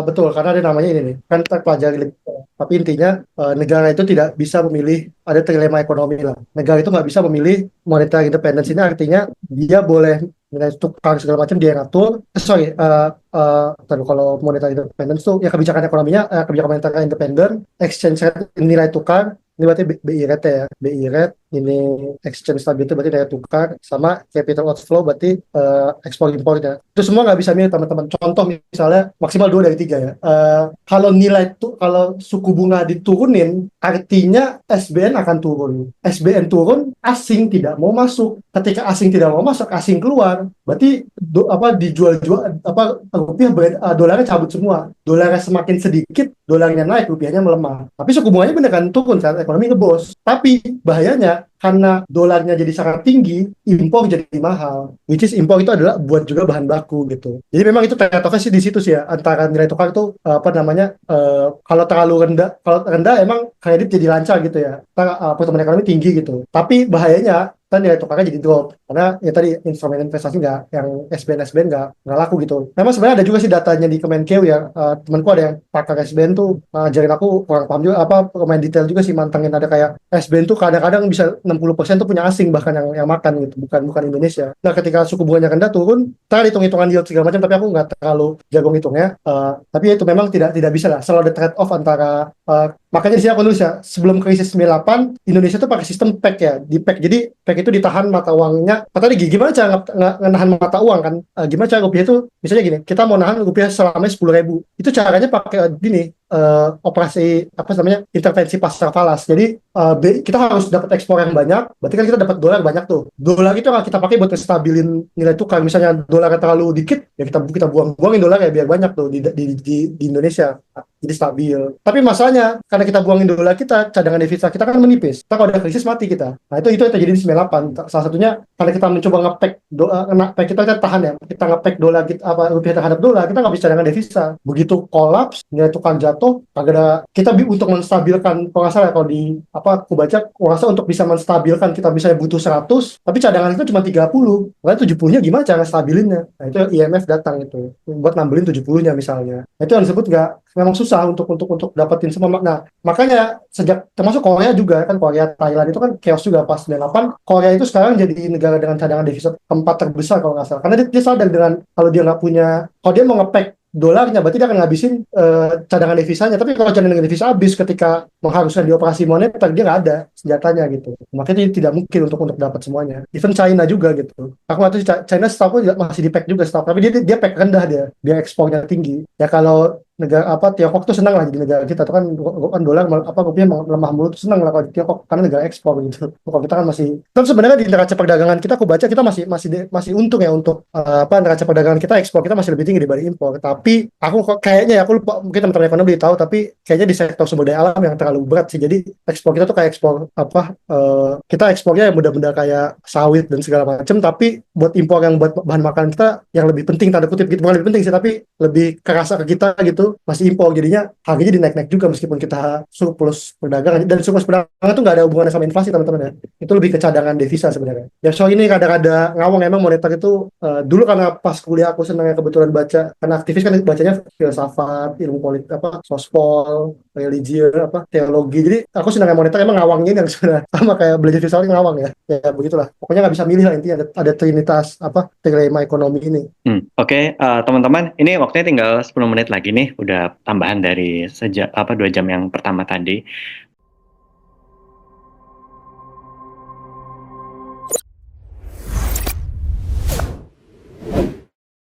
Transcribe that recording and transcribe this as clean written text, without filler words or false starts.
Betul, karena ada namanya ini nih, kan kita pelajari lebih. Tapi intinya negara itu tidak bisa memilih, ada trilema ekonomi lah. Negara itu nggak bisa memilih monetary independence ini artinya dia boleh nilai tukar segala macam dia yang atur. Kalau monetary independence tuh ya kebijakan ekonominya, kebijakan monetary independent, exchange rate nilai tukar, ini berarti BI rate ya, BI rate ini exchange stability berarti nilai tukar sama capital outflow berarti ekspor impornya. Itu semua nggak bisa milih teman-teman. Contoh misalnya maksimal 2 dari 3 ya. Kalau nilai tuh kalau suku bunga diturunin, artinya SBN akan turun. SBN turun, asing tidak mau masuk. Ketika asing tidak mau masuk, asing keluar. Berarti dijual-jual dolarnya cabut semua. Dolarnya semakin sedikit, dolarnya naik, rupiahnya melemah. Tapi suku bunganya benar kan turun saat ekonomi ngebos. Tapi bahayanya karena dolarnya jadi sangat tinggi, impor jadi mahal. Which is impor itu adalah buat juga bahan baku gitu. Jadi memang itu trade-off-nya sih di situ sih ya, antara nilai tukar itu kalau terlalu rendah, kalau rendah emang kredit jadi lancar gitu ya. Pertumbuhan ekonomi tinggi gitu. Tapi bahayanya kan nilai tukarnya jadi drop karena ya tadi instrumen investasi nggak yang SBN nggak laku gitu. Memang sebenarnya ada juga sih datanya di Kemenkeu ya. Temanku ada yang pakar SBN tuh ngajarin aku kurang paham juga apa pemain detail juga sih mantengin ada kayak SBN tuh kadang-kadang bisa 60% tuh punya asing bahkan yang makan gitu bukan bukan Indonesia. Nah ketika suku bunganya rendah turun, tak hitung-hitungan yield segala macam tapi aku nggak terlalu jago ngitungnya. Tapi itu memang tidak tidak bisa lah selalu ada trade off antara makanya di sini aku nulis ya sebelum krisis 98 Indonesia tuh pakai sistem PEG ya di PEG jadi PEG itu ditahan mata uangnya. Tadi gimana cara ngenahan mata uang kan? Gimana cara rupiah itu misalnya gini kita mau nahan rupiah selama 10.000 itu caranya pakai gini operasi apa namanya intervensi pasar falas. Jadi kita harus dapat ekspor yang banyak, berarti kan kita dapat dolar banyak tuh. Dolar itu nggak kita pakai buat stabilin nilai tukar. Misalnya dolar terlalu dikit, ya kita buangin dolar ya biar banyak tuh di Indonesia. Jadi stabil. Tapi masalahnya karena kita buangin dolar kita, cadangan devisa kita kan menipis. Kita kalau ada krisis mati kita. Nah itu yang terjadi di 98. Salah satunya karena kita mencoba nge-pack kita kan tahan ya. Kita nge-pack dolar kita apa rupiah terhadap dolar, kita nggak bisa cadangan devisa. Begitu kolaps, nilai tukar jatuh, kagak ada kita untuk menstabilkan kalau nggak salah ya, kalau di apa aku baca kuasa untuk bisa menstabilkan kita bisa butuh 100 tapi cadangan itu cuma 30 makanya 70-nya gimana cara stabilinnya. Nah itu IMF datang itu buat nambelin 70-nya misalnya. Nah, itu yang disebut nggak memang susah untuk dapetin semua. Nah makanya sejak termasuk Korea juga kan Korea Thailand itu kan chaos juga pas 98. Korea itu sekarang jadi negara dengan cadangan devisa keempat terbesar kalau nggak salah karena dia sadar dengan kalau dia nggak punya kalau dia mau ngepack dolarnya berarti dia akan ngabisin cadangan devisanya. Tapi kalau cadangan devisa habis ketika mengharuskan di operasi moneter dia nggak ada senjatanya gitu. Makanya tidak mungkin untuk dapat semuanya. Even China juga gitu. Aku nggak tahu China setahu masih di pack juga setahu. Tapi dia pack rendah dia ekspornya tinggi. Ya kalau negara apa Tiongkok tuh senang lah jadi negara kita tuh kan dolar apa rupiah melemah mulu tuh senang lah kalau di Tiongkok karena negara ekspor gitu. Kalau kita kan masih kan sebenarnya di neraca perdagangan kita aku baca kita masih untung ya untuk neraca perdagangan kita ekspor kita masih lebih tinggi dibanding impor. Tapi aku kok kayaknya ya aku lupa mungkin teman-teman ekonomi tahu tapi kayaknya di sektor sumber daya alam yang terlalu berat sih. Jadi ekspor kita tuh kayak ekspor kita ekspornya yang benda-benda kayak sawit dan segala macam tapi buat impor yang buat bahan makanan kita yang lebih penting tanda kutip gitu bukan lebih penting sih tapi lebih kerasa ke kita gitu masih impor jadinya harganya dinaik-naik juga meskipun kita surplus perdagangan dan surplus perdagangan itu nggak ada hubungannya sama inflasi teman-teman ya itu lebih ke cadangan devisa sebenarnya ya so ini rada-rada ngawang emang moneter itu dulu karena pas kuliah aku senang kebetulan baca karena aktivis kan bacanya filsafat ilmu politik apa sospol religi apa teologi jadi aku senang moneter emang ngawangnya yang sebenarnya sama kayak belajar filsafat ngawang ya begitulah pokoknya nggak bisa milih lah intinya ada trinitas apa trilema ekonomi ini. Oke, teman-teman, ini waktunya tinggal 10 menit lagi nih, udah tambahan dari 2 jam yang pertama tadi.